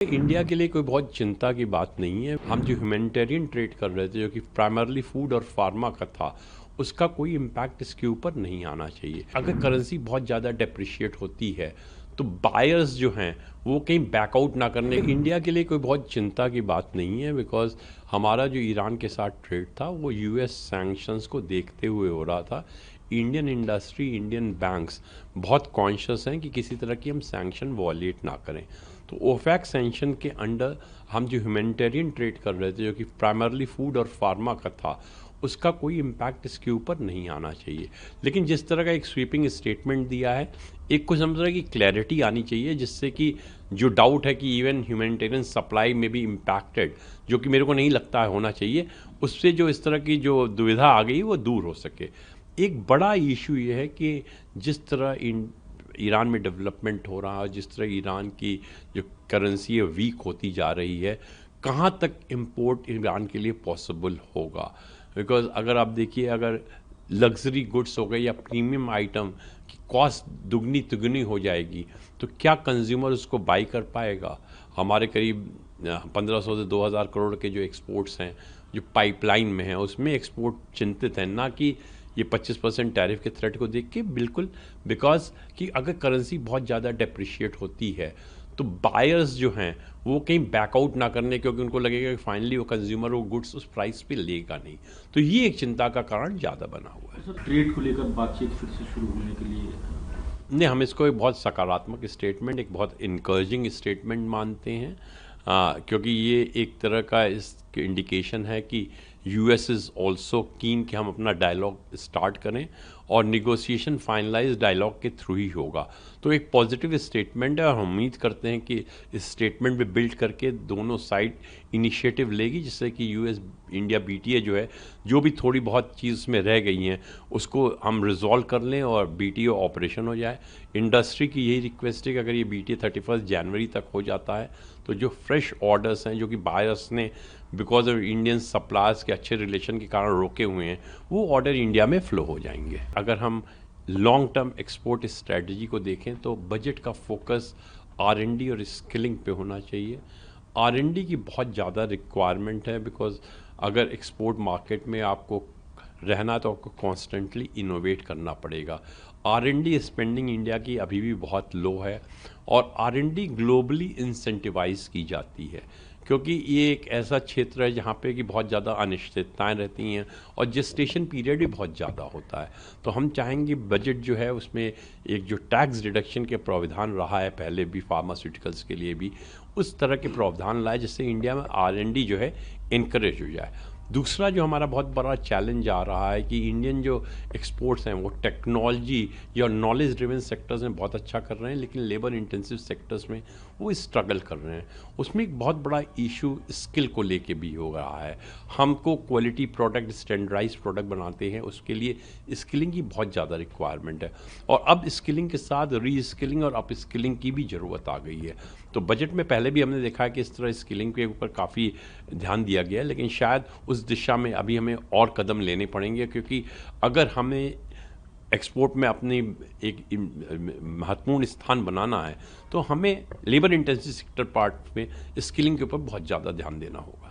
India के लिए कोई बहुत चिंता की बात नहीं है। हम जो ह्यूमैनिटेरियन ट्रेड कर रहे थे, जो कि प्राइमरली फूड और फार्मा का था, उसका कोई इम्पैक्ट इसके ऊपर नहीं आना चाहिए। अगर करेंसी बहुत ज़्यादा डेप्रिशिएट होती है तो बायर्स जो हैं वो कहीं बैकआउट ना करने। इंडिया के लिए कोई बहुत चिंता की बात नहीं है, बिकॉज हमारा जो ईरान के साथ ट्रेड था वो यूएस सैंक्शंस को देखते हुए हो रहा था। इंडियन इंडस्ट्री, इंडियन बैंक्स बहुत कॉन्शियस हैं कि किसी तरह की हम सैंक्शन वॉलेट ना करें। तो ओफैक सैंक्शन के अंडर हम जो ह्यूमैनिटेरियन ट्रेड कर रहे थे, जो कि प्राइमरली फूड और फार्मा का था, उसका कोई इम्पैक्ट इसके ऊपर नहीं आना चाहिए। लेकिन जिस तरह का एक स्वीपिंग स्टेटमेंट दिया है, एक कुछ हम तरह की क्लैरिटी आनी चाहिए, जिससे कि जो डाउट है कि इवन ह्यूमैनिटेरियन सप्लाई में भी इम्पैक्टेड, जो कि मेरे को नहीं लगता है होना चाहिए, उससे जो इस तरह की जो दुविधा आ गई वो दूर हो सके। एक बड़ा इशू ये है कि जिस तरह ईरान में डेवलपमेंट हो रहा है, जिस तरह ईरान की जो करेंसी है वीक होती जा रही है, कहाँ तक इंपोर्ट ईरान के लिए पॉसिबल होगा। बिकॉज अगर आप देखिए, अगर लग्जरी गुड्स हो गए या प्रीमियम आइटम की कॉस्ट दुगनी तिगुनी हो जाएगी तो क्या कंज्यूमर उसको बाई कर पाएगा। हमारे करीब 1500 से 2000 करोड़ के जो एक्सपोर्ट्स हैं, जो पाइपलाइन में हैं, उसमें एक्सपोर्ट चिंतित हैं, ना कि ये 25% टैरिफ के थ्रेट को देख के। बिल्कुल, बिकॉज कि अगर करेंसी बहुत ज़्यादा डेप्रिशिएट होती है तो बायर्स जो हैं वो कहीं बैकआउट ना करने, क्योंकि उनको लगेगा कि फाइनली वो कंज्यूमर वो गुड्स उस प्राइस पे लेगा नहीं। तो ये एक चिंता का कारण ज़्यादा बना हुआ है। सर, ट्रेड को लेकर बातचीत फिर से शुरू होने के लिए नहीं, हम इसको एक बहुत सकारात्मक स्टेटमेंट, एक बहुत इनकरेजिंग स्टेटमेंट मानते हैं, क्योंकि ये एक तरह का इस इंडिकेशन है कि यूएस इज़ ऑल्सो कीन कि हम अपना डायलॉग स्टार्ट करें, और निगोशिएशन फाइनलाइज डायलॉग के थ्रू ही होगा। तो एक पॉजिटिव स्टेटमेंट है, और हम उम्मीद करते हैं कि इस स्टेटमेंट पे बिल्ड करके दोनों साइड इनिशिएटिव लेगी, जिससे कि यूएस इंडिया बीटीए जो है, जो भी थोड़ी बहुत चीज़ में रह गई हैं उसको हम रिजॉल्व कर लें और बीटीए ऑपरेशन हो जाए। इंडस्ट्री की यही रिक्वेस्ट है कि अगर ये बीटीए 31 जनवरी तक हो जाता है तो जो फ्रेश ऑर्डर्स हैं, जो कि बायर्स ने बिकॉज ऑफ इंडियन सप्लायर्स के अच्छे रिलेशन के कारण रोके हुए हैं, वो ऑर्डर इंडिया में फ़्लो हो जाएंगे। अगर हम लॉन्ग टर्म एक्सपोर्ट स्ट्रेटजी को देखें तो बजट का फोकस आर&डी और स्किलिंग पे होना चाहिए। आर&डी की बहुत ज़्यादा रिक्वायरमेंट है, बिकॉज अगर एक्सपोर्ट मार्केट में आपको रहना तो आपको कॉन्स्टेंटली इनोवेट करना पड़ेगा। आर&डी स्पेंडिंग इंडिया की अभी भी बहुत लो है, और आर&डी ग्लोबली इंसेंटिवाइज की जाती है, क्योंकि ये एक ऐसा क्षेत्र है जहाँ पे कि बहुत ज़्यादा अनिश्चितताएं रहती हैं और जेस्टेशन पीरियड भी बहुत ज़्यादा होता है। तो हम चाहेंगे बजट जो है उसमें एक जो टैक्स डिडक्शन के प्रावधान रहा है पहले भी फार्मास्यूटिकल्स के लिए भी, उस तरह के प्रावधान लाए जिससे इंडिया में आर&डी जो है इनकरेज हो जाए। दूसरा जो हमारा बहुत बड़ा चैलेंज आ रहा है कि इंडियन जो एक्सपोर्ट्स हैं वो टेक्नोलॉजी या नॉलेज ड्रिवन सेक्टर्स में बहुत अच्छा कर रहे हैं, लेकिन लेबर इंटेंसिव सेक्टर्स में वो स्ट्रगल कर रहे हैं। उसमें एक बहुत बड़ा इशू स्किल को लेके भी हो रहा है। हमको क्वालिटी प्रोडक्ट, स्टैंडर्डाइज प्रोडक्ट बनाते हैं, उसके लिए स्किलिंग की बहुत ज़्यादा रिक्वायरमेंट है, और अब स्किलिंग के साथ री स्किलिंग और अप स्किलिंग की भी ज़रूरत आ गई है। तो बजट में पहले भी हमने देखा है कि इस तरह स्किलिंग के ऊपर काफ़ी ध्यान दिया गया है, लेकिन शायद उस दिशा में अभी हमें और कदम लेने पड़ेंगे, क्योंकि अगर हमें एक्सपोर्ट में अपनी एक महत्वपूर्ण स्थान बनाना है तो हमें लेबर इंटेंसिव सेक्टर पार्ट में स्किलिंग के ऊपर बहुत ज़्यादा ध्यान देना होगा।